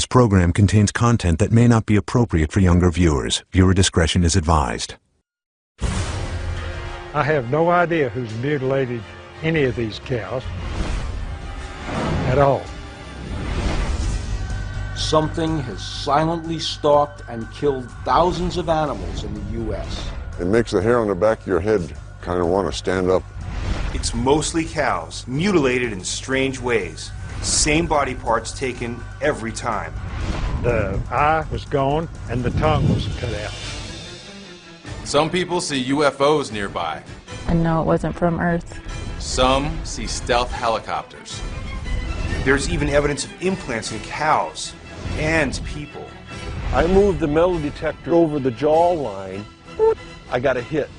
program contains content that may not be appropriate for younger viewers. Viewer discretion is advised. I have no idea who's mutilated any of these cows at all. Something has silently stalked and killed thousands of animals in the U.S. It makes the hair on the back of your head kind of want to stand up. It's mostly cows, mutilated in strange ways. Same body parts taken every time. The eye was gone and the tongue was cut out. Some people see UFOs nearby. And no, it wasn't from Earth. Some see stealth helicopters. There's even evidence of implants in cows and people. I moved the metal detector over the jaw line. I got a hit.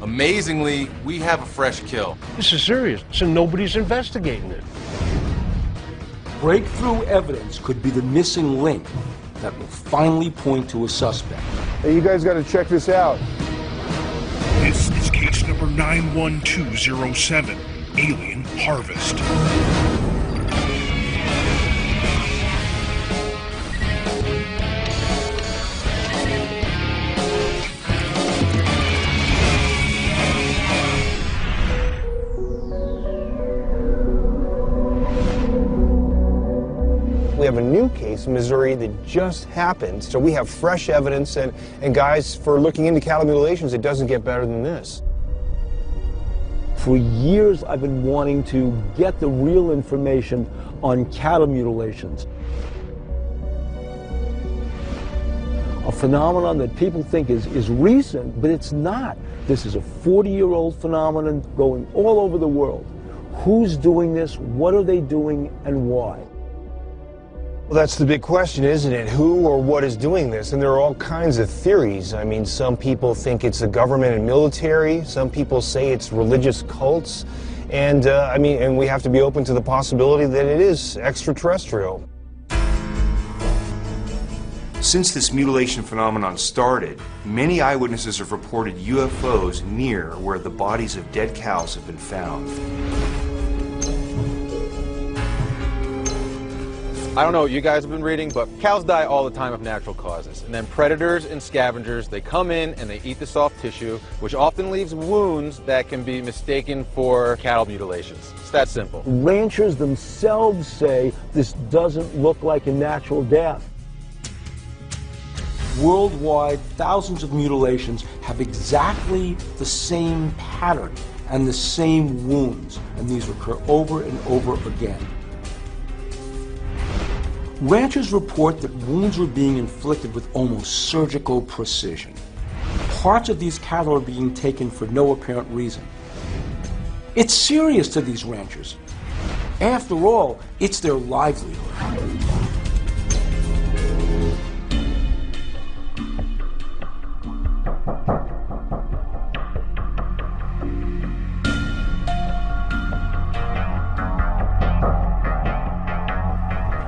Amazingly, we have a fresh kill. This is serious, so nobody's investigating it. Breakthrough evidence could be the missing link that will finally point to a suspect. Hey, you guys got to check this out. This is case number 91207, Alien Harvest. We have a new case in Missouri that just happened, so we have fresh evidence, and guys, for looking into cattle mutilations, it doesn't get better than this. For years, I've been wanting to get the real information on cattle mutilations. A phenomenon that people think is recent, but it's not. This is a 40-year-old phenomenon going all over the world. Who's doing this? What are they doing, and why? Well, that's the big question, isn't it? Who or what is doing this? And there are all kinds of theories. I mean, some people think it's the government and military. Some people say it's religious cults. And, and we have to be open to the possibility that it is extraterrestrial. Since this mutilation phenomenon started, many eyewitnesses have reported UFOs near where the bodies of dead cows have been found. I don't know what you guys have been reading, but cows die all the time of natural causes. And then predators and scavengers, they come in and they eat the soft tissue, which often leaves wounds that can be mistaken for cattle mutilations. It's that simple. Ranchers themselves say this doesn't look like a natural death. Worldwide, thousands of mutilations have exactly the same pattern and the same wounds, and these recur over and over again. Ranchers report that wounds are being inflicted with almost surgical precision. Parts of these cattle are being taken for no apparent reason. It's serious to these ranchers. After all, it's their livelihood.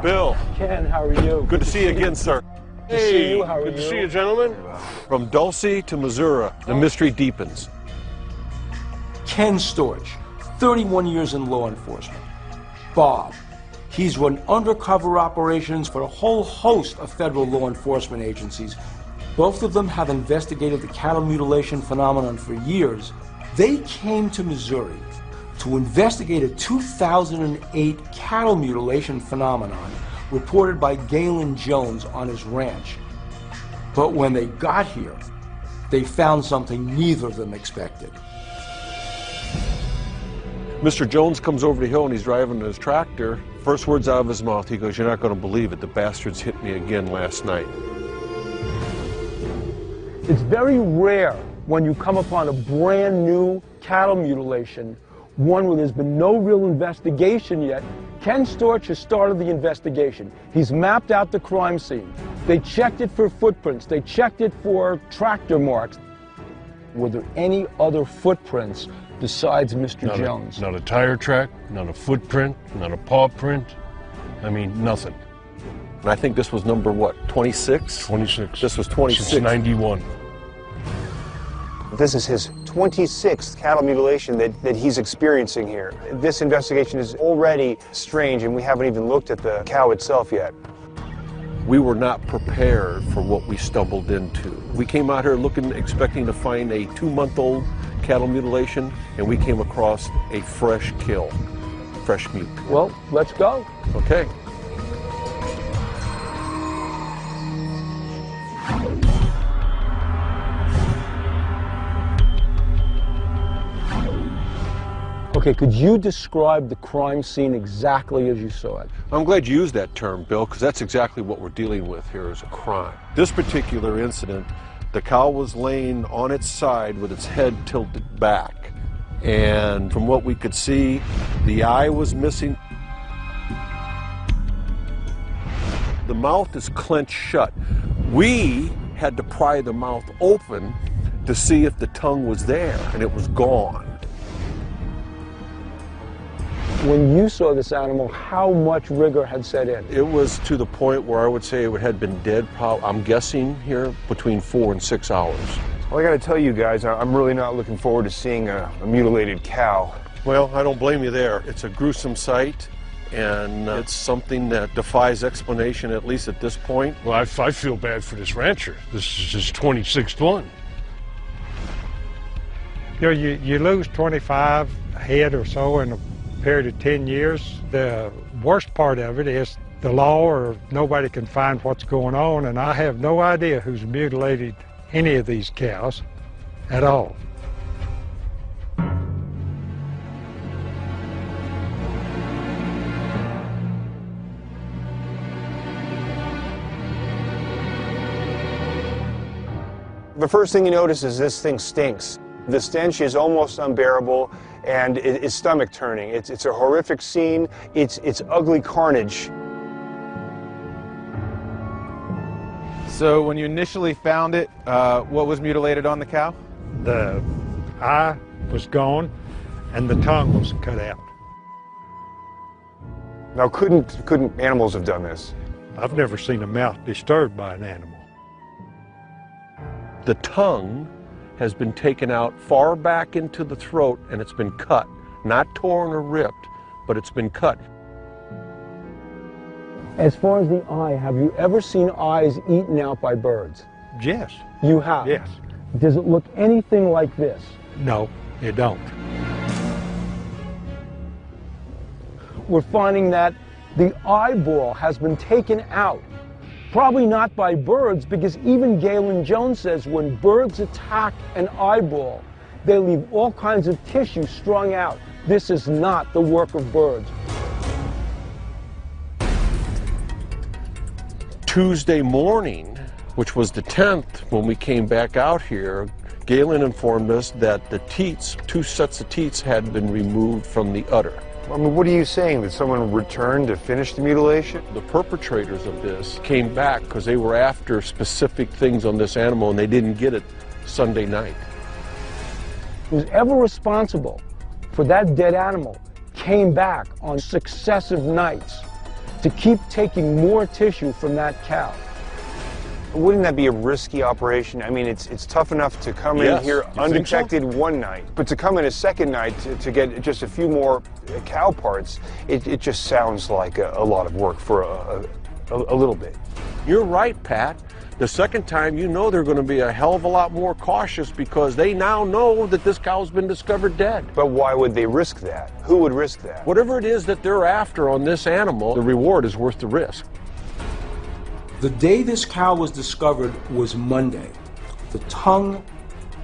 Bill. Ken, how are you? Good to see you again, sir. Good to see you. How are you? Good to see you, gentlemen. From Dulce to Missouri, the mystery deepens. Ken Storch, 31 years in law enforcement. Bob, he's run undercover operations for a whole host of federal law enforcement agencies. Both of them have investigated the cattle mutilation phenomenon for years. They came to Missouri to investigate a 2008 cattle mutilation phenomenon reported by Galen Jones on his ranch. But when they got here, they found something neither of them expected. Mr. Jones comes over the hill and he's driving his tractor. First words out of his mouth, he goes, "You're not going to believe it, the bastards hit me again last night." It's very rare when you come upon a brand new cattle mutilation, one where there's been no real investigation yet. Ken Storch has started the investigation. He's mapped out the crime scene. They checked it for footprints. They checked it for tractor marks. Were there any other footprints besides Mr. Jones? Not a tire track, not a footprint, not a paw print. I mean, nothing. And I think this was number what, 26? 26. This was 26. Since 91. This is his 26th cattle mutilation that he's experiencing here. This investigation is already strange, and we haven't even looked at the cow itself yet. We were not prepared for what we stumbled into. We came out here looking, expecting to find a 2-month-old cattle mutilation, and we came across a fresh kill, fresh mute. Well, let's go. Okay. Okay, could you describe the crime scene exactly as you saw it? I'm glad you used that term, Bill, because that's exactly what we're dealing with here is a crime. This particular incident, the cow was laying on its side with its head tilted back. And from what we could see, the eye was missing. The mouth is clenched shut. We had to pry the mouth open to see if the tongue was there, and it was gone. When you saw this animal, how much rigor had set in? It was to the point where I would say it had been dead, I'm guessing here, between 4 and 6 hours. Well, I got to tell you guys, I'm really not looking forward to seeing a mutilated cow. Well, I don't blame you there. It's a gruesome sight, and it's something that defies explanation, at least at this point. Well, I feel bad for this rancher. This is his 26th one. You know, you lose 25 head or so in a period of 10 years. The worst part of it is the law, or nobody can find what's going on, and I have no idea who's mutilated any of these cows at all. The first thing you notice is this thing stinks. The stench is almost unbearable, and it's stomach turning. It's a horrific scene. It's ugly carnage. So when you initially found it, what was mutilated on the cow? The eye was gone, and the tongue was cut out. Now, couldn't animals have done this? I've never seen a mouth disturbed by an animal. The tongue has been taken out far back into the throat, and it's been cut. Not torn or ripped, but it's been cut. As far as the eye, have you ever seen eyes eaten out by birds? Yes. You have? Yes. Does it look anything like this? No, it don't. We're finding that the eyeball has been taken out. Probably not by birds, because even Galen Jones says when birds attack an eyeball, they leave all kinds of tissue strung out. This is not the work of birds. Tuesday morning, which was the 10th, when we came back out here, Galen informed us that the teats, 2 sets of teats, had been removed from the udder. I mean, what are you saying? That someone returned to finish the mutilation? The perpetrators of this came back because they were after specific things on this animal, and they didn't get it Sunday night. Who's ever responsible for that dead animal came back on successive nights to keep taking more tissue from that cow. Wouldn't that be a risky operation? I mean, it's tough enough to come in here undetected one night, but to come in a second night to get just a few more cow parts, it just sounds like a lot of work for a little bit. You're right, Pat. The second time, you know they're going to be a hell of a lot more cautious because they now know that this cow's been discovered dead. But why would they risk that? Who would risk that? Whatever it is that they're after on this animal, the reward is worth the risk. The day this cow was discovered was Monday. The tongue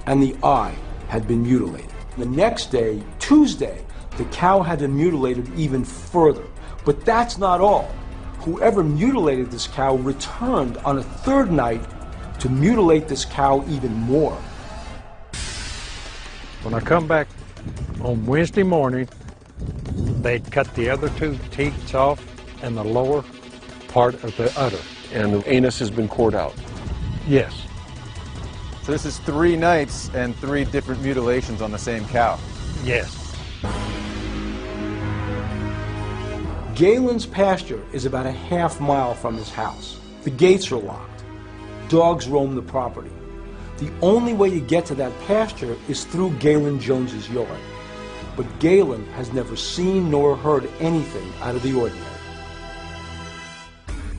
and the eye had been mutilated. The next day, Tuesday, the cow had been mutilated even further. But that's not all. Whoever mutilated this cow returned on a third night to mutilate this cow even more. When I come back on Wednesday morning, they'd cut the other 2 teats off and the lower part of the udder. And the anus has been cored out. Yes. So this is 3 nights and 3 different mutilations on the same cow. Yes. Galen's pasture is about a half mile from his house. The gates are locked. Dogs roam the property. The only way to get to that pasture is through Galen Jones's yard. But Galen has never seen nor heard anything out of the ordinary.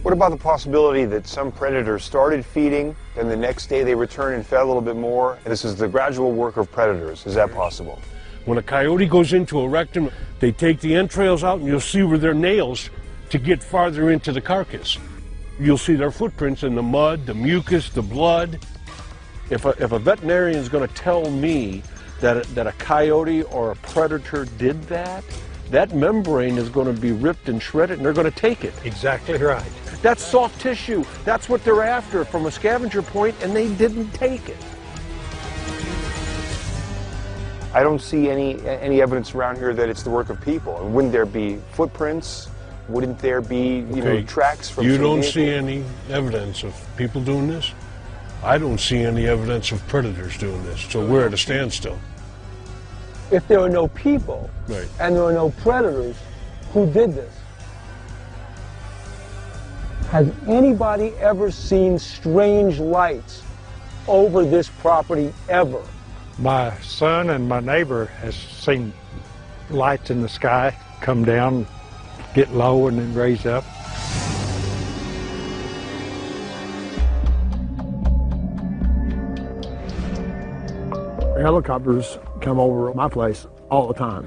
What about the possibility that some predators started feeding, then the next day they returned and fed a little bit more, and this is the gradual work of predators? Is that possible? When a coyote goes into a rectum, they take the entrails out and you'll see where their nails to get farther into the carcass. You'll see their footprints in the mud, the mucus, the blood. If a veterinarian is going to tell me that a coyote or a predator did that, that membrane is going to be ripped and shredded and they're going to take it. Exactly right. That's soft tissue. That's what they're after from a scavenger point, and they didn't take it. I don't see any evidence around here that it's the work of people. And wouldn't there be footprints? Wouldn't there be, tracks from You some don't vehicle? see any evidence of people doing this? I don't see any evidence of predators doing this, so we're at a standstill. If there are no people Right. and there are no predators, who did this? Has anybody ever seen strange lights over this property ever? My son and my neighbor has seen lights in the sky come down, get low, and then raise up. Helicopters come over my place all the time.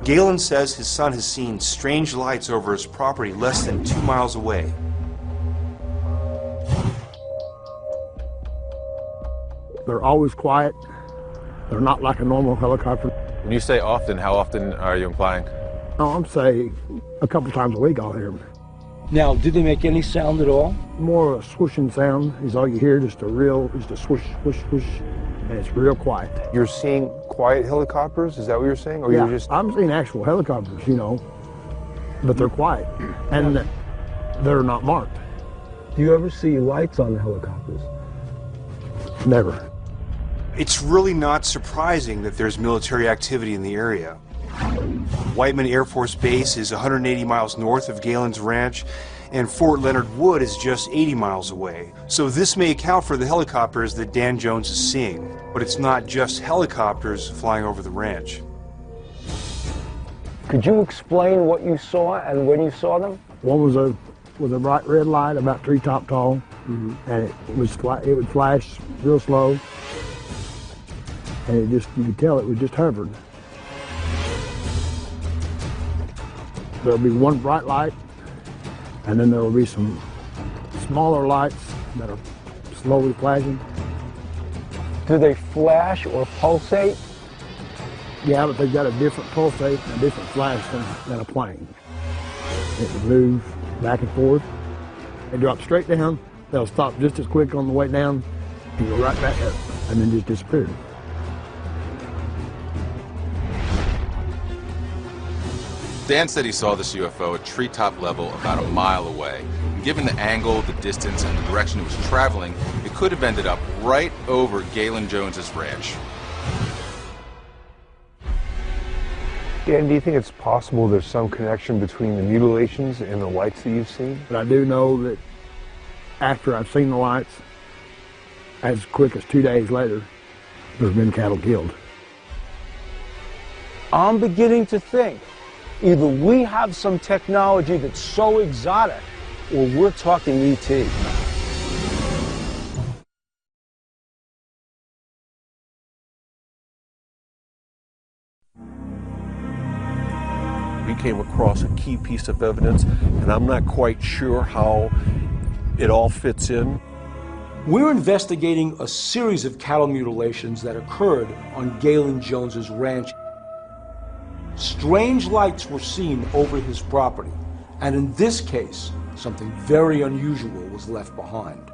Galen says his son has seen strange lights over his property less than 2 miles away. They're always quiet. They're not like a normal helicopter. When you say often, how often are you implying? No, I'm saying a couple times a week I'll hear them. Now, did they make any sound at all? More of a swooshing sound is all you hear, just a swoosh, swoosh, swoosh, and it's real quiet. You're seeing quiet helicopters? Is that what you're saying? Or Yeah, you're just... I'm seeing actual helicopters, but they're quiet, and they're not marked. Do you ever see lights on the helicopters? Never. It's really not surprising that there's military activity in the area. Whiteman Air Force Base is 180 miles north of Galen's ranch, and Fort Leonard Wood is just 80 miles away. So this may account for the helicopters that Dan Jones is seeing, but it's not just helicopters flying over the ranch. Could you explain what you saw and when you saw them? One was a bright red light about treetop tall, and it would flash real slow, and you could tell it was just hovering. There'll be one bright light, and then there will be some smaller lights that are slowly flashing. Do they flash or pulsate? Yeah, but they've got a different pulsate and a different flash than a plane. It will move back and forth. They drop straight down. They'll stop just as quick on the way down and go right back up, and then just disappear. Dan said he saw this UFO at treetop level about a mile away. And given the angle, the distance, and the direction it was traveling, it could have ended up right over Galen Jones's ranch. Dan, do you think it's possible there's some connection between the mutilations and the lights that you've seen? But I do know that after I've seen the lights, as quick as 2 days later, there's been cattle killed. I'm beginning to think either we have some technology that's so exotic, or we're talking ET. We came across a key piece of evidence, and I'm not quite sure how it all fits in. We're investigating a series of cattle mutilations that occurred on Galen Jones's ranch. Strange lights were seen over his property, and in this case, something very unusual was left behind.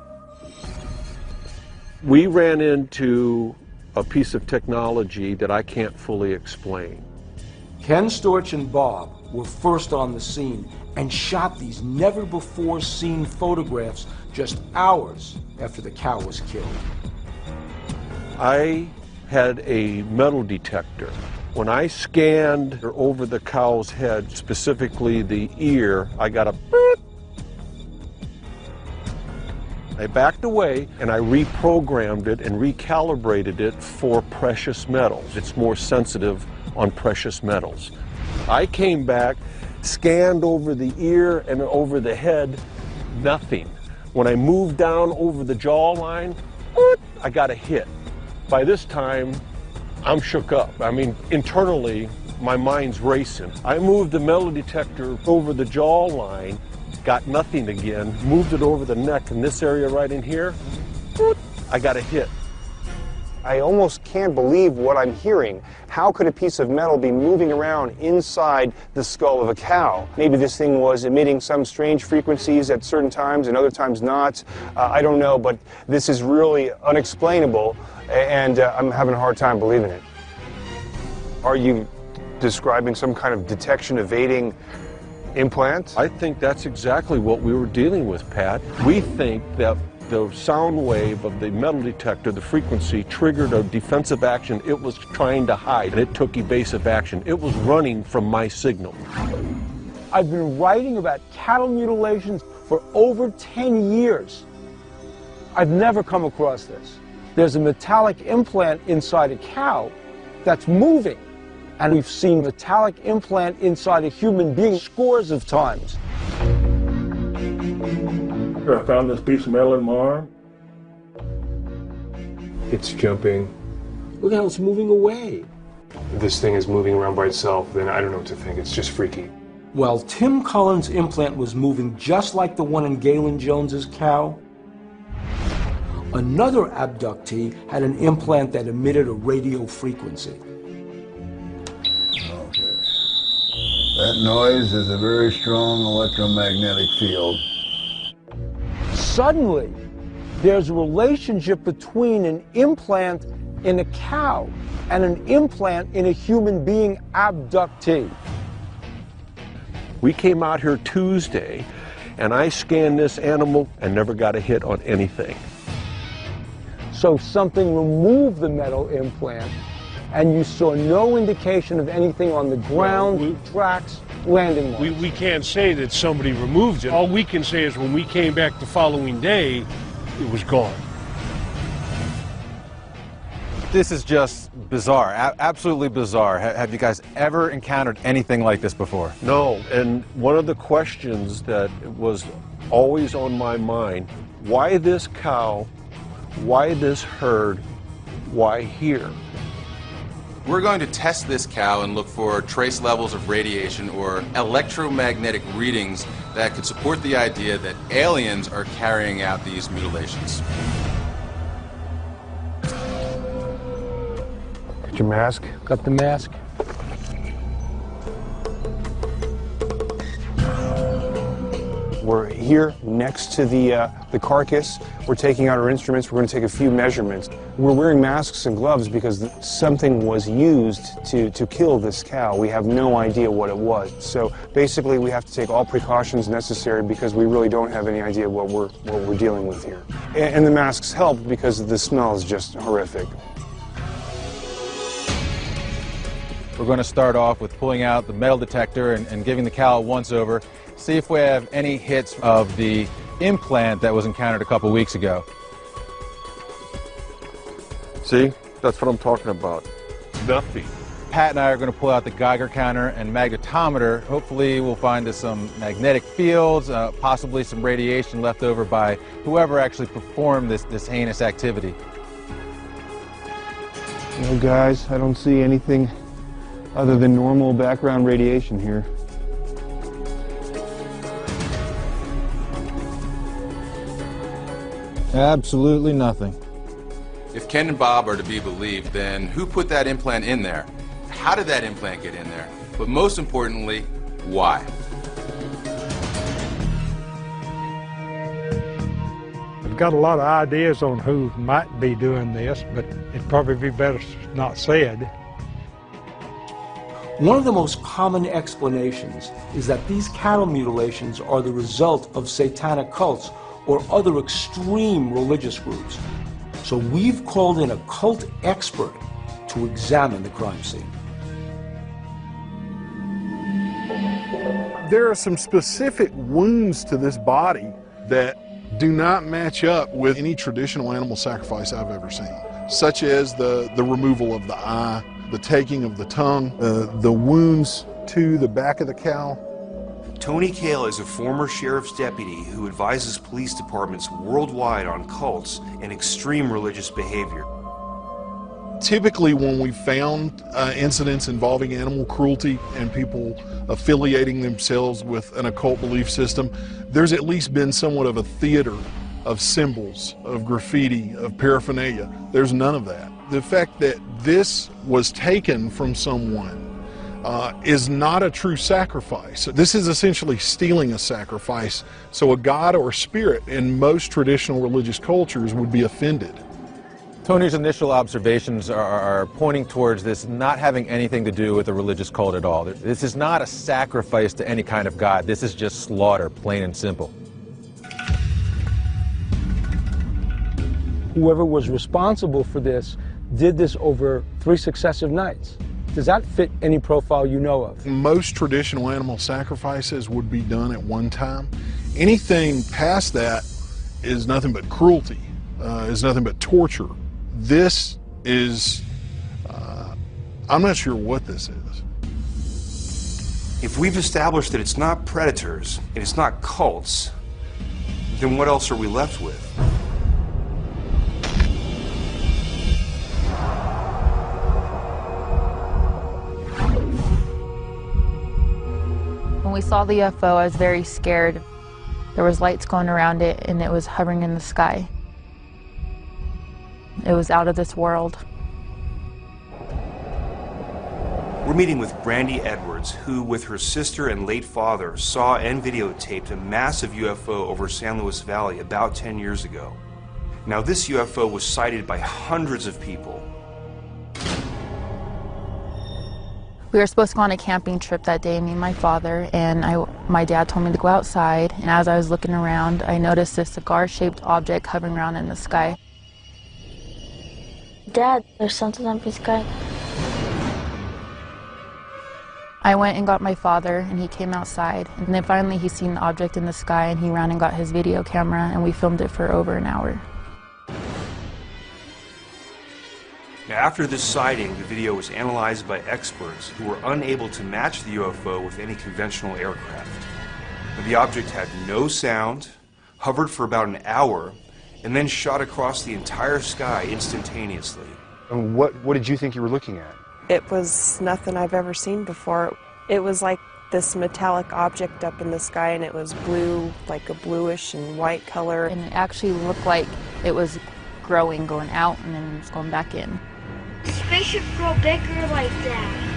We ran into a piece of technology that I can't fully explain. Ken Storch and Bob were first on the scene and shot these never-before-seen photographs just hours after the cow was killed. I had a metal detector. When I scanned over the cow's head, specifically the ear, I got a beep. I backed away and I reprogrammed it and recalibrated it for precious metals. It's more sensitive on precious metals. I came back, scanned over the ear and over the head, nothing. When I moved down over the jawline, I got a hit. By this time, I'm shook up. I mean, internally, my mind's racing. I moved the metal detector over the jawline, got nothing again, moved it over the neck in this area right in here, I got a hit. I almost can't believe what I'm hearing. How could a piece of metal be moving around inside the skull of a cow? Maybe this thing was emitting some strange frequencies at certain times and other times not. I don't know, but this is really unexplainable, and I'm having a hard time believing it. Are you describing some kind of detection evading implant? I think that's exactly what we were dealing with, Pat. We think that the sound wave of the metal detector, the frequency, triggered a defensive action it was trying to hide, and it took evasive action. It was running from my signal. I've been writing about cattle mutilations for over 10 years. I've never come across this. There's a metallic implant inside a cow that's moving, and we've seen metallic implant inside a human being scores of times. I found this piece of metal in my arm. It's jumping. Look how it's moving away. If this thing is moving around by itself, then I don't know what to think. It's just freaky. While Tim Cullen's implant was moving just like the one in Galen Jones's cow, another abductee had an implant that emitted a radio frequency. Okay. That noise is a very strong electromagnetic field. Suddenly, there's a relationship between an implant in a cow and an implant in a human being abductee. We came out here Tuesday, and I scanned this animal and never got a hit on anything. So something removed the metal implant, and you saw no indication of anything on the ground, tracks, landing marks. We can't say that somebody removed it. All we can say is when we came back the following day, it was gone. This is just bizarre, absolutely bizarre. Have you guys ever encountered anything like this before? No, and one of the questions that was always on my mind, why this cow, why this herd, why here? We're going to test this cow and look for trace levels of radiation or electromagnetic readings that could support the idea that aliens are carrying out these mutilations. Got your mask? Got the mask. We're here next to the carcass. We're taking out our instruments. We're going to take a few measurements. We're wearing masks and gloves because something was used to kill this cow. We have no idea what it was. So basically, we have to take all precautions necessary because we really don't have any idea what we're dealing with here. And the masks help because the smell is just horrific. We're going to start off with pulling out the metal detector and giving the cow a once-over. See if we have any hits of the implant that was encountered a couple weeks ago. See, that's what I'm talking about. Nothing. Pat and I are going to pull out the Geiger counter and magnetometer. Hopefully we'll find some magnetic fields, possibly some radiation left over by whoever actually performed this heinous activity. No, guys, I don't see anything other than normal background radiation here. Absolutely nothing. If Ken and Bob are to be believed, then who put that implant in there? How did that implant get in there? But most importantly, why? I've got a lot of ideas on who might be doing this, but it'd probably be better not said. One of the most common explanations is that these cattle mutilations are the result of satanic cults or other extreme religious groups. So we've called in a cult expert to examine the crime scene. There are some specific wounds to this body that do not match up with any traditional animal sacrifice I've ever seen, such as the removal of the eye, the taking of the tongue, the wounds to the back of the cow. Tony Cale is a former sheriff's deputy who advises police departments worldwide on cults and extreme religious behavior. Typically, when we found incidents involving animal cruelty and people affiliating themselves with an occult belief system, there's at least been somewhat of a theater of symbols, of graffiti, of paraphernalia. There's none of that. The fact that this was taken from someone is not a true sacrifice. This is essentially stealing a sacrifice, so a god or spirit in most traditional religious cultures would be offended. Tony's initial observations are pointing towards this not having anything to do with a religious cult at all. This is not a sacrifice to any kind of god. This is just slaughter, plain and simple. Whoever was responsible for this did this over 3 successive nights. Does that fit any profile you know of? Most traditional animal sacrifices would be done at one time. Anything past that is nothing but cruelty, is nothing but torture. This is, I'm not sure what this is. If we've established that it's not predators and it's not cults, then what else are we left with? When we saw the UFO, I was very scared. There was lights going around it and it was hovering in the sky. It was out of this world. We're meeting with Brandy Edwards, who, with her sister and late father, saw and videotaped a massive UFO over San Luis Valley about 10 years ago. Now, this UFO was sighted by hundreds of people. We were supposed to go on a camping trip that day, me and my father, and my dad told me to go outside, and as I was looking around, I noticed this cigar-shaped object hovering around in the sky. Dad, there's something up in the sky. I went and got my father, and he came outside, and then finally he seen the object in the sky, and he ran and got his video camera, and we filmed it for over an hour. Now, after this sighting, the video was analyzed by experts who were unable to match the UFO with any conventional aircraft. The object had no sound, hovered for about an hour, and then shot across the entire sky instantaneously. And what did you think you were looking at? It was nothing I've ever seen before. It was like this metallic object up in the sky, and it was blue, like a bluish and white color. And it actually looked like it was growing, going out, and then it was going back in. Spaceship grow bigger like that.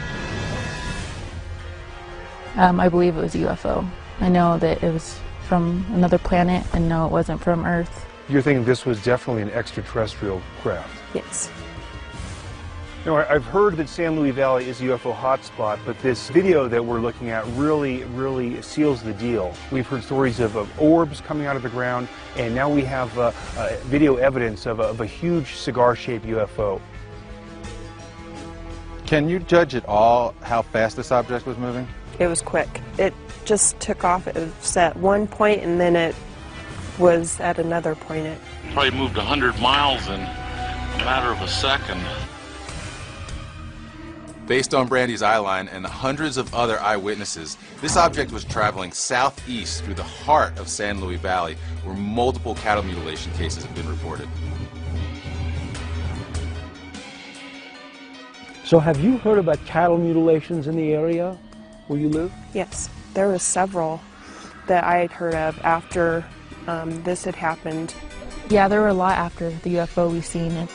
I believe it was a UFO. I know that it was from another planet, and no, it wasn't from Earth. You're thinking this was definitely an extraterrestrial craft? Yes. You know, I've heard that San Luis Valley is a UFO hotspot, but this video that we're looking at really seals the deal. We've heard stories of orbs coming out of the ground, and now we have video evidence of a huge cigar-shaped UFO. Can you judge at all how fast this object was moving? It was quick. It just took off. It was at one point, and then it was at another point. It probably moved 100 miles in a matter of a second. Based on Brandy's eyeline and the hundreds of other eyewitnesses, this object was traveling southeast through the heart of San Luis Valley, where multiple cattle mutilation cases have been reported. So have you heard about cattle mutilations in the area where you live? Yes, there was several that I had heard of after this had happened. Yeah, there were a lot after the UFO we seen it.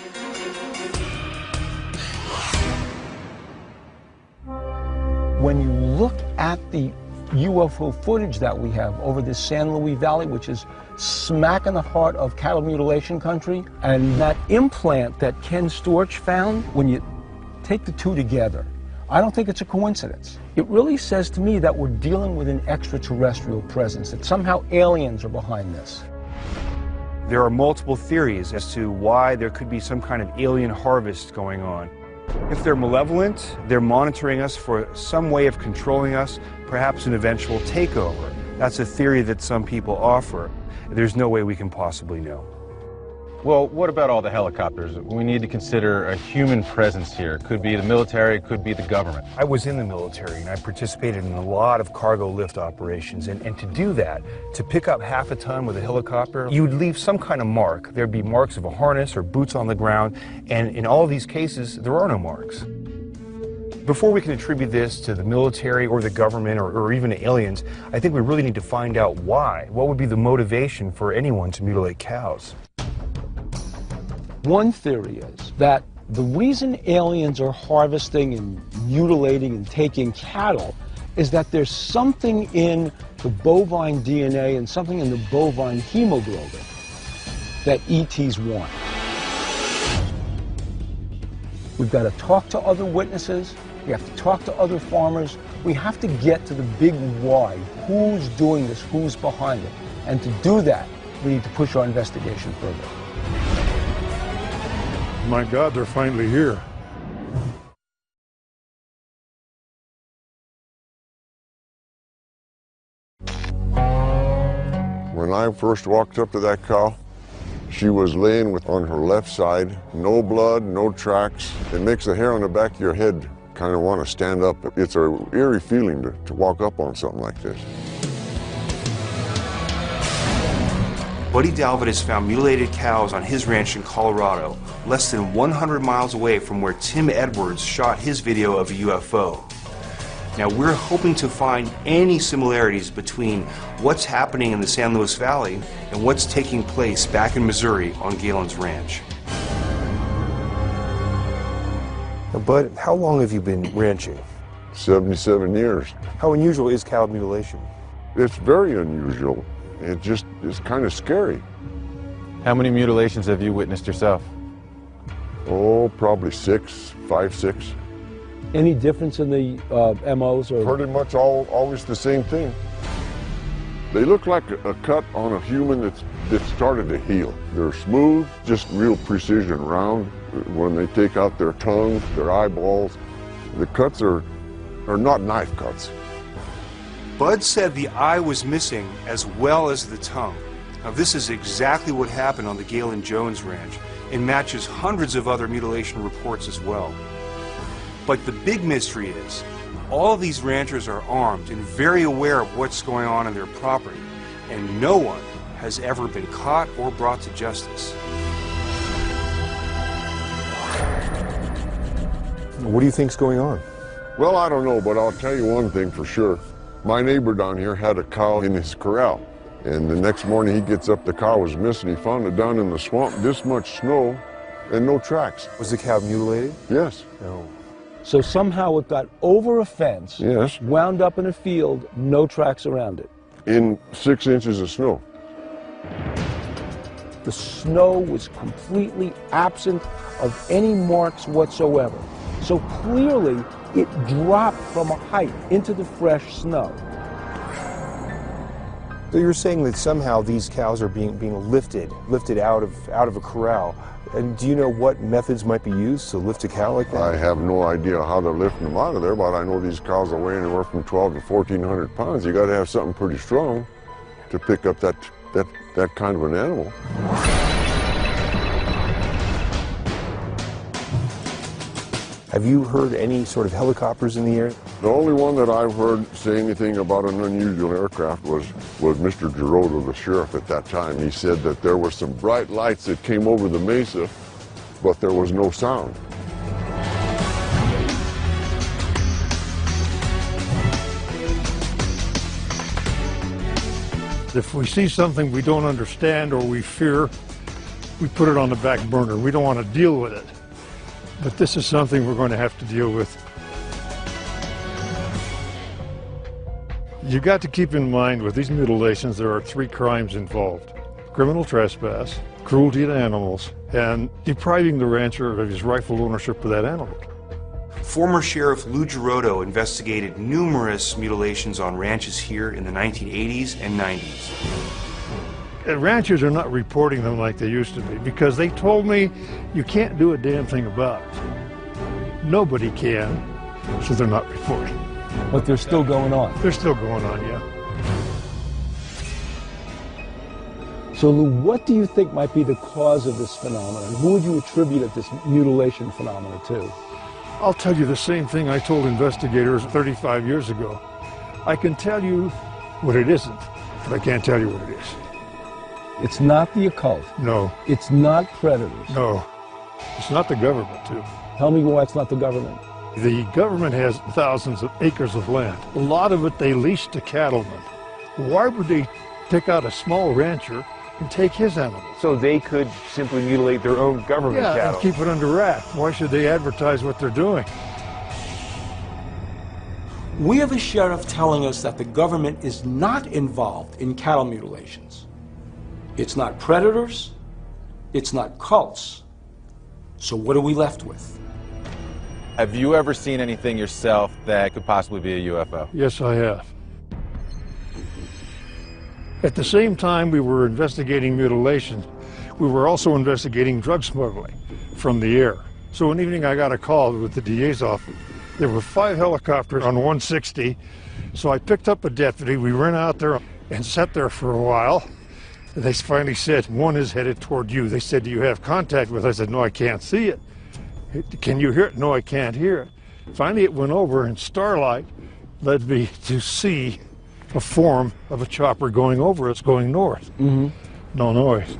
When you look at the UFO footage that we have over the San Luis Valley, which is smack in the heart of cattle mutilation country, and that implant that Ken Storch found, when you take the two together, I don't think it's a coincidence. It really says to me that we're dealing with an extraterrestrial presence, that somehow aliens are behind this. There are multiple theories as to why there could be some kind of alien harvest going on. If they're malevolent, they're monitoring us for some way of controlling us, perhaps an eventual takeover. That's a theory that some people offer. There's no way we can possibly know. Well, what about all the helicopters? We need to consider a human presence here. Could be the military, could be the government. I was in the military and I participated in a lot of cargo lift operations. And to do that, to pick up half a ton with a helicopter, you would leave some kind of mark. There'd be marks of a harness or boots on the ground. And in all of these cases, there are no marks. Before we can attribute this to the military or the government or even aliens, I think we really need to find out why. What would be the motivation for anyone to mutilate cows? One theory is that the reason aliens are harvesting and mutilating and taking cattle is that there's something in the bovine DNA and something in the bovine hemoglobin that ETs want. We've got to talk to other witnesses. We have to talk to other farmers. We have to get to the big why. Who's doing this? Who's behind it? And to do that, we need to push our investigation further. My God, they're finally here. When I first walked up to that cow, she was laying on her left side, no blood, no tracks. It makes the hair on the back of your head kind of want to stand up. It's an eerie feeling to walk up on something like this. Buddy Dalvin has found mutilated cows on his ranch in Colorado, less than 100 miles away from where Tim Edwards shot his video of a UFO. Now, we're hoping to find any similarities between what's happening in the San Luis Valley and what's taking place back in Missouri on Galen's ranch. Now, Bud, how long have you been ranching? 77 years. How unusual is cow mutilation? It's very unusual. It just is kind of scary. How many mutilations have you witnessed yourself? Oh, probably 5, 6. Any difference in the MOs? Or pretty much always the same thing. They look like a cut on a human that started to heal. They're smooth, just real precision, round. When they take out their tongue, their eyeballs, the cuts are not knife cuts. Bud said the eye was missing as well as the tongue. Now, this is exactly what happened on the Galen Jones ranch and matches hundreds of other mutilation reports as well. But the big mystery is, all of these ranchers are armed and very aware of what's going on in their property, and no one has ever been caught or brought to justice. What do you think's going on? Well, I don't know, but I'll tell you one thing for sure. My neighbor down here had a cow in his corral, and the next morning he gets up, the cow was missing. He found it down in the swamp, this much snow, and no tracks. Was the cow mutilated? Yes. No. So somehow it got over a fence, yes, wound up in a field, no tracks around it. In 6 inches of snow. The snow was completely absent of any marks whatsoever. So clearly, it dropped from a height into the fresh snow. So you're saying that somehow these cows are being lifted out of a corral. And do you know what methods might be used to lift a cow like that? I have no idea how they're lifting them out of there, but I know these cows are weighing anywhere from 12 to 1,400 pounds. You got to have something pretty strong to pick up that kind of an animal. Have you heard any sort of helicopters in the air? The only one that I've heard say anything about an unusual aircraft was Mr. Girodo, the sheriff at that time. He said that there were some bright lights that came over the mesa, but there was no sound. If we see something we don't understand or we fear, we put it on the back burner. We don't want to deal with it. But this is something we're going to have to deal with. You got to keep in mind with these mutilations there are 3 crimes involved: criminal trespass, cruelty to animals, and depriving the rancher of his rightful ownership of that animal. Former Sheriff Lou Girodo investigated numerous mutilations on ranches here in the 1980s and 90s. Ranchers are not reporting them like they used to be because they told me you can't do a damn thing about it. Nobody can, so they're not reporting. But they're still going on. They're still going on, yeah. So Lou, what do you think might be the cause of this phenomenon? Who would you attribute this mutilation phenomenon to? I'll tell you the same thing I told investigators 35 years ago. I can tell you what it isn't, but I can't tell you what it is. It's not the occult. No. It's not predators. No. It's not the government, too. Tell me why it's not the government. The government has thousands of acres of land. A lot of it they lease to cattlemen. Why would they pick out a small rancher and take his animals? So they could simply mutilate their own government cattle. And keep it under wraps. Why should they advertise what they're doing? We have a sheriff telling us that the government is not involved in cattle mutilations. It's not predators, it's not cults. So what are we left with? Have you ever seen anything yourself that could possibly be a UFO? Yes, I have. At the same time we were investigating mutilations, we were also investigating drug smuggling from the air. So one evening I got a call with the DA's office. There were 5 helicopters on 160, so I picked up a deputy. We ran out there and sat there for a while. They finally said, one is headed toward you. They said, do you have contact with it? I said, no, I can't see it. Can you hear it? No, I can't hear it. Finally, it went over, and starlight led me to see a form of a chopper going over. It's going north. Mm-hmm. No noise.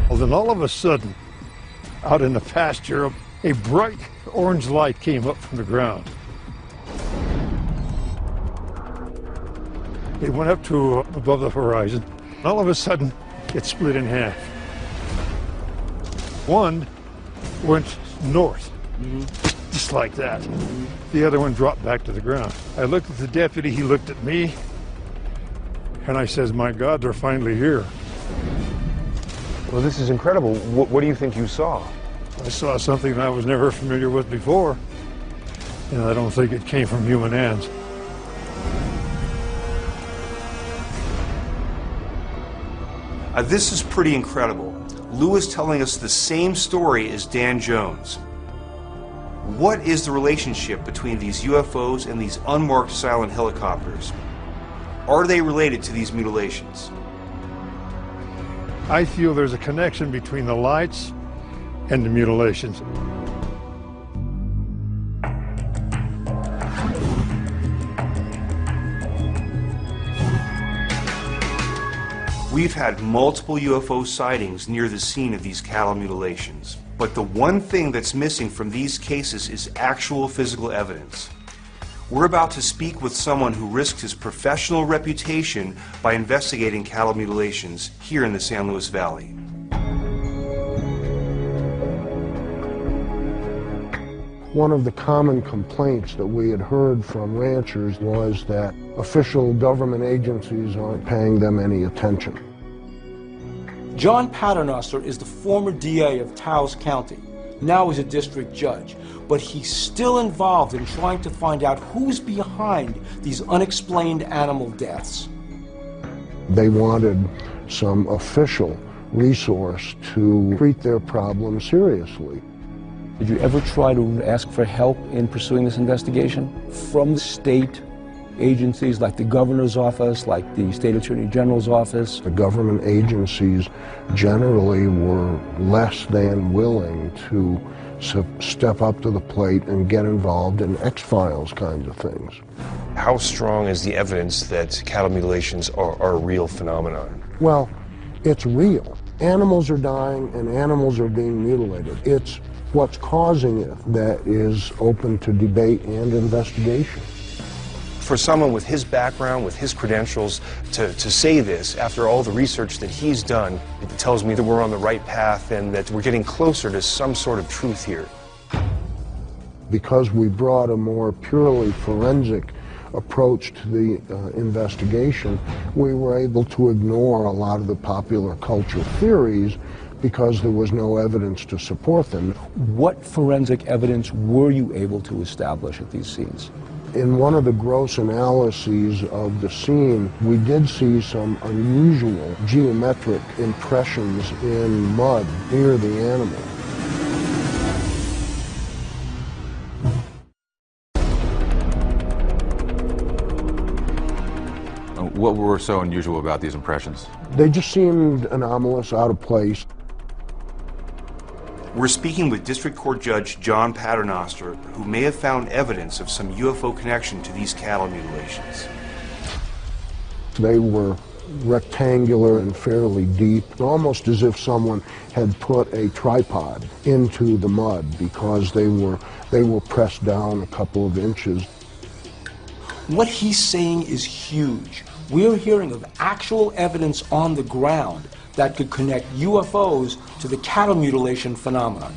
Well, then all of a sudden, out in the pasture, a bright orange light came up from the ground. It went up to above the horizon. All of a sudden, it split in half. One went north, just like that. The other one dropped back to the ground. I looked at the deputy, he looked at me, and I says, my God, they're finally here. Well, this is incredible. What do you think you saw? I saw something I was never familiar with before, and I don't think it came from human hands. This is pretty incredible. Lou is telling us the same story as Dan Jones. What is the relationship between these UFOs and these unmarked silent helicopters? Are they related to these mutilations? I feel there's a connection between the lights and the mutilations. We've had multiple UFO sightings near the scene of these cattle mutilations, but the one thing that's missing from these cases is actual physical evidence. We're about to speak with someone who risked his professional reputation by investigating cattle mutilations here in the San Luis Valley. One of the common complaints that we had heard from ranchers was that official government agencies aren't paying them any attention. John Paternoster is the former DA of Taos County. Now he's a district judge, but he's still involved in trying to find out who's behind these unexplained animal deaths. They wanted some official resource to treat their problem seriously. Did you ever try to ask for help in pursuing this investigation from the state agencies like the governor's office, like the state attorney general's office? The government agencies generally were less than willing to step up to the plate and get involved in X-Files kinds of things. How strong is the evidence that cattle mutilations are a real phenomenon? Well, it's real. Animals are dying and animals are being mutilated. It's what's causing it that is open to debate and investigation. For someone with his background, with his credentials, to say this after all the research that he's done, it tells me that we're on the right path and that we're getting closer to some sort of truth here. Because we brought a more purely forensic approach to the investigation, we were able to ignore a lot of the popular culture theories because there was no evidence to support them. What forensic evidence were you able to establish at these scenes? In one of the gross analyses of the scene, we did see some unusual geometric impressions in mud near the animal. What were so unusual about these impressions? They just seemed anomalous, out of place. We're speaking with District Court Judge John Paternoster, who may have found evidence of some UFO connection to these cattle mutilations. They were rectangular and fairly deep, almost as if someone had put a tripod into the mud because they were pressed down a couple of inches. What he's saying is huge. We're hearing of actual evidence on the ground that could connect UFOs to the cattle mutilation phenomenon.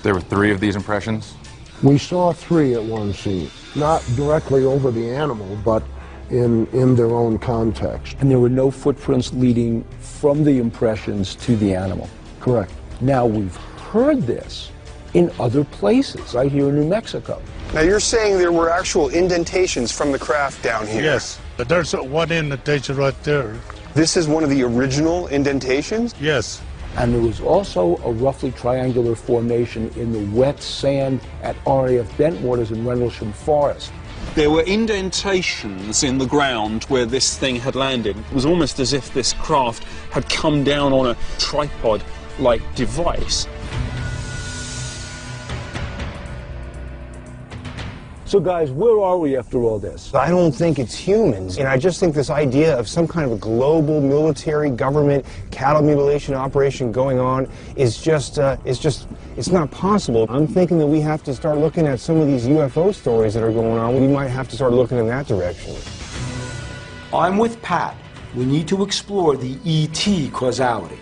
There were 3 of these impressions? We saw 3 at one scene, not directly over the animal, but in their own context. And there were no footprints leading from the impressions to the animal. Correct. Now, we've heard this in other places, right here in New Mexico. Now, you're saying there were actual indentations from the craft down here? Yes, there's one indentation right there. This is one of the original indentations? Yes. And there was also a roughly triangular formation in the wet sand at RAF Bentwaters in Rendlesham Forest. There were indentations in the ground where this thing had landed. It was almost as if this craft had come down on a tripod-like device. So guys, where are we after all this? I don't think it's humans, and I just think this idea of some kind of a global military government cattle mutilation operation going on is it's not possible. I'm thinking that we have to start looking at some of these UFO stories that are going on. We might have to start looking in that direction. I'm with Pat. We need to explore the ET causality.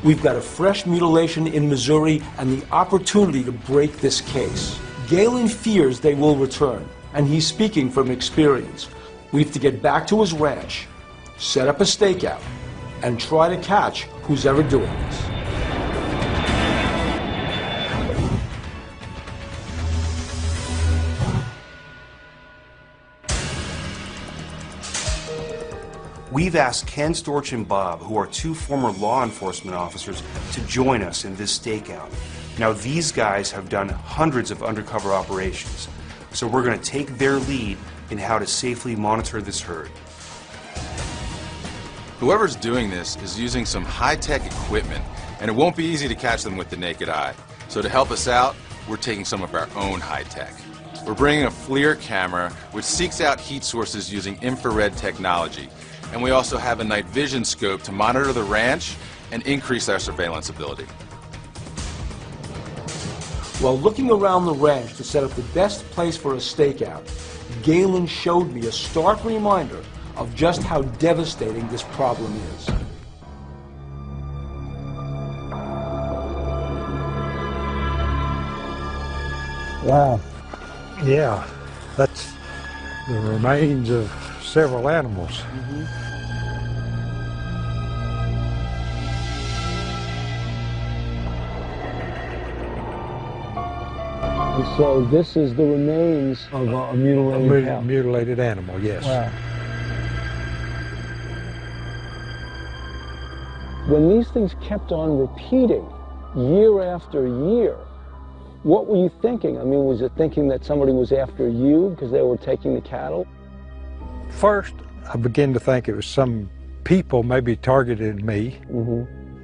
We've got a fresh mutilation in Missouri and the opportunity to break this case. Galen fears they will return, and he's speaking from experience. We have to get back to his ranch, set up a stakeout, and try to catch who's ever doing this. We've asked Ken Storch and Bob, who are 2 former law enforcement officers, to join us in this stakeout. Now, these guys have done hundreds of undercover operations, so we're going to take their lead in how to safely monitor this herd. Whoever's doing this is using some high-tech equipment, and it won't be easy to catch them with the naked eye. So to help us out, we're taking some of our own high-tech. We're bringing a FLIR camera, which seeks out heat sources using infrared technology. And we also have a night vision scope to monitor the ranch and increase our surveillance ability. While looking around the ranch to set up the best place for a stakeout, Galen showed me a stark reminder of just how devastating this problem is. Wow. Yeah, that's the remains of several animals. And so this is the remains of a mutilated cow. Mutilated animal, yes. Wow. When these things kept on repeating year after year, what were you thinking? I mean, was it thinking that somebody was after you because they were taking the cattle? First, I began to think it was some people maybe targeted me,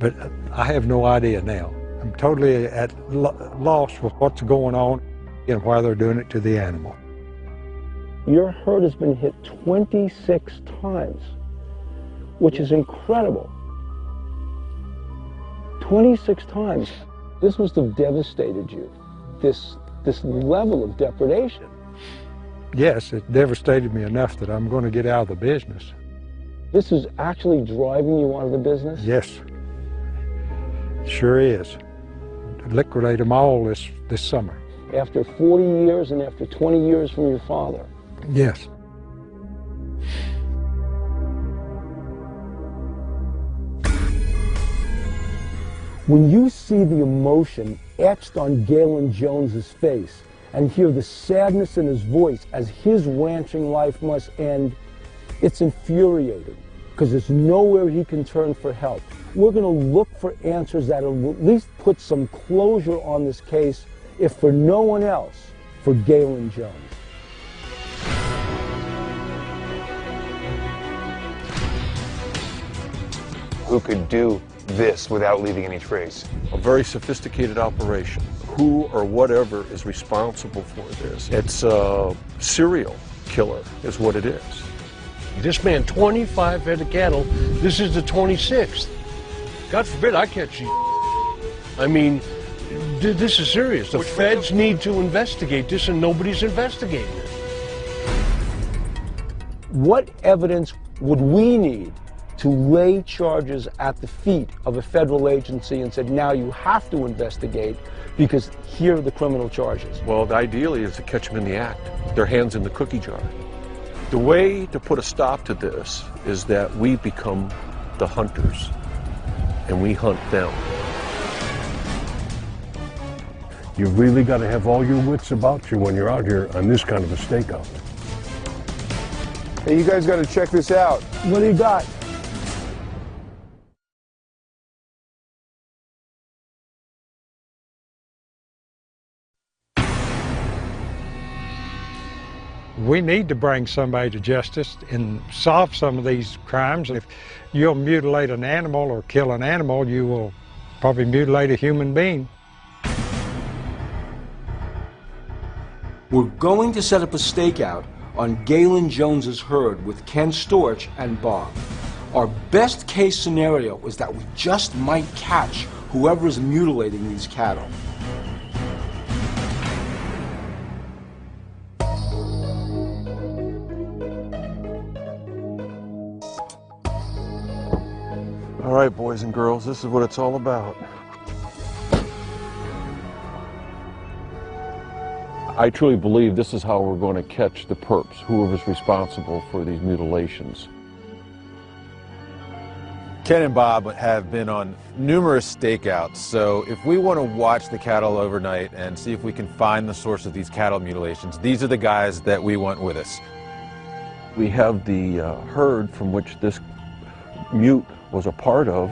but I have no idea now. I'm totally at loss with what's going on and why they're doing it to the animal. Your herd has been hit 26 times, which is incredible. 26 times. This must have devastated you, this level of depredation. Yes, it devastated me enough that I'm going to get out of the business. This is actually driving you out of the business? Yes, sure is. Liquidate them all this summer. After 40 years and after 20 years from your father? Yes. When you see the emotion etched on Galen Jones's face and hear the sadness in his voice as his ranching life must end, it's infuriating because there's nowhere he can turn for help. We're going to look for answers that will at least put some closure on this case, if for no one else, for Galen Jones. who could do this without leaving any trace. A very sophisticated operation. Who or whatever is responsible for this? It's a serial killer is what it is. This man, 25 head of cattle, this is the 26th. God forbid I catch you. I mean, this is serious. The feds need to investigate this, and nobody's investigating it. What evidence would we need to lay charges at the feet of a federal agency and said, now you have to investigate because here are the criminal charges? Well, ideally is to catch them in the act, their hands in the cookie jar. The way to put a stop to this is that we become the hunters and we hunt them. You really got to have all your wits about you when you're out here on this kind of a stakeout. Hey, you guys got to check this out. What do you got? We need to bring somebody to justice and solve some of these crimes. If you'll mutilate an animal or kill an animal, you will probably mutilate a human being. We're going to set up a stakeout on Galen Jones's herd with Ken Storch and Bob. Our best case scenario is that we just might catch whoever is mutilating these cattle. All right, boys and girls, this is what it's all about. I truly believe this is how we're going to catch the perps, whoever's responsible for these mutilations. Ken and Bob have been on numerous stakeouts, so if we want to watch the cattle overnight and see if we can find the source of these cattle mutilations, these are the guys that we want with us. We have the herd from which this mute was a part of,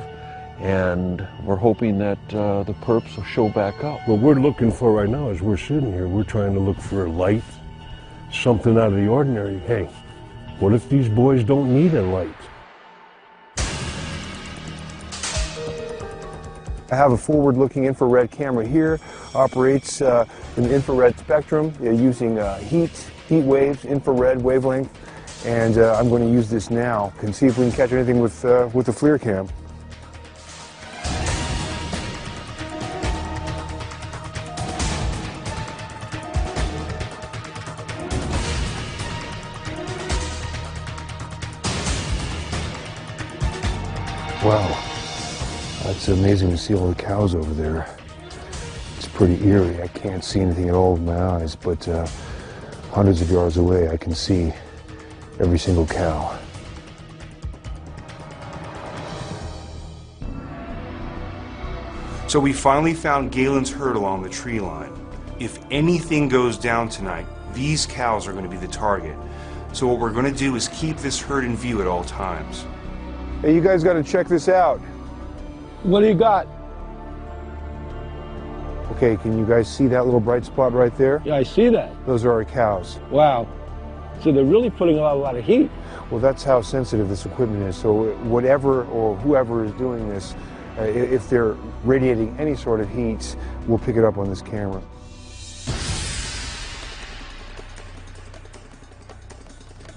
and we're hoping that the perps will show back up. What we're looking for right now as we're sitting here, we're trying to look for a light, something out of the ordinary. Hey, what if these boys don't need a light? I have a forward-looking infrared camera here, operates in the infrared spectrum using heat waves, infrared wavelength, and I'm going to use this now and see if we can catch anything with the FLIR cam. Wow. It's amazing to see all the cows over there. It's pretty eerie. I can't see anything at all with my eyes, but hundreds of yards away I can see every single cow. So we finally found Galen's herd along the tree line. If anything goes down tonight, these cows are going to be the target. So what we're going to do is keep this herd in view at all times. Hey, you guys got to check this out. What do you got? Okay, can you guys see that little bright spot right there? Yeah, I see that. Those are our cows. Wow. So they're really putting a lot of heat. Well, that's how sensitive this equipment is. So whatever or whoever is doing this, if they're radiating any sort of heat, we'll pick it up on this camera.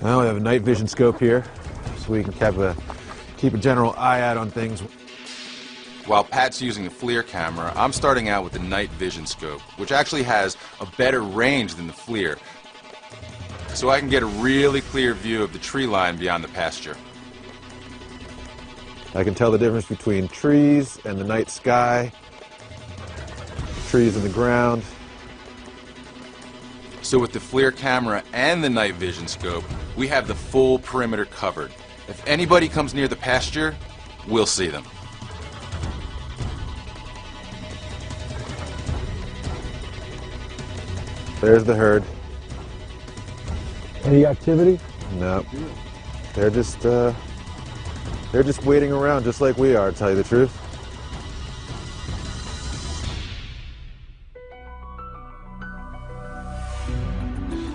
Well, we have a night vision scope here, so we can keep a general eye out on things. While Pat's using a FLIR camera, I'm starting out with the night vision scope, which actually has a better range than the FLIR, so I can get a really clear view of the tree line beyond the pasture. I can tell the difference between trees and the night sky, trees in the ground. So with the FLIR camera and the night vision scope, we have the full perimeter covered. If anybody comes near the pasture, we'll see them. There's the herd. Any activity? No. They're just waiting around just like we are, to tell you the truth.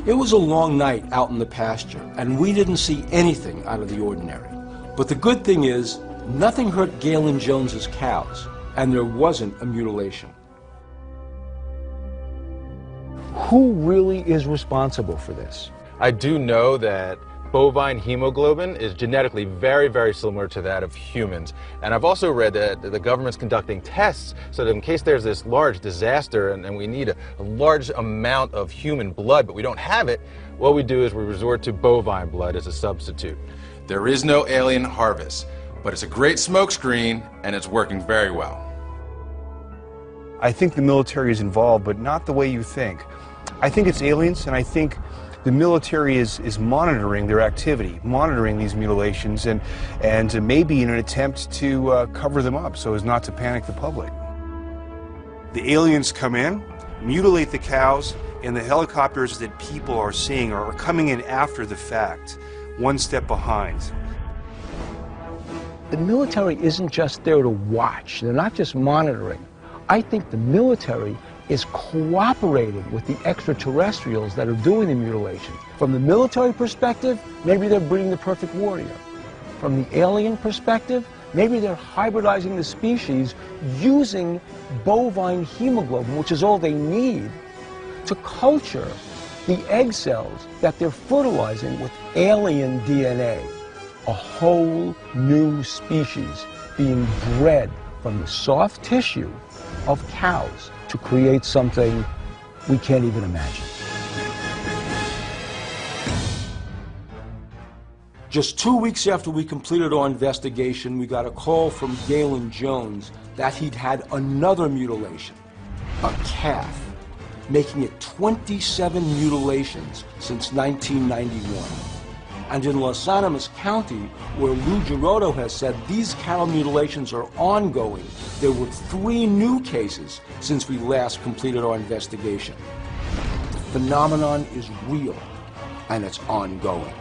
It was a long night out in the pasture, and we didn't see anything out of the ordinary. But the good thing is, Nothing hurt Galen Jones's cows, and there wasn't a mutilation. Who really is responsible for this? I do know that bovine hemoglobin is genetically very, very similar to that of humans. And I've also read that the government's conducting tests so that in case there's this large disaster and we need a large amount of human blood, but we don't have it, what we do is we resort to bovine blood as a substitute. There is no alien harvest, but it's a great smokescreen and it's working very well. I think the military is involved, but not the way you think. I think it's aliens, and I think the military is monitoring their activity, monitoring these mutilations, and maybe in an attempt to cover them up so as not to panic the public. The aliens come in, mutilate the cows, and the helicopters that people are seeing are coming in after the fact, one step behind. The military isn't just there to watch. They're not just monitoring. I think the military is cooperating with the extraterrestrials that are doing the mutilation. From the military perspective, maybe they're breeding the perfect warrior. From the alien perspective, maybe they're hybridizing the species using bovine hemoglobin, which is all they need, to culture the egg cells that they're fertilizing with alien DNA. A whole new species being bred from the soft tissue of cows to create something we can't even imagine. Just 2 weeks after we completed our investigation, we got a call from Galen Jones that he'd had another mutilation, a calf, making it 27 mutilations since 1991. And in Los Animas County, where Lou Girotto has said these cattle mutilations are ongoing, there were 3 new cases since we last completed our investigation. The phenomenon is real, and it's ongoing.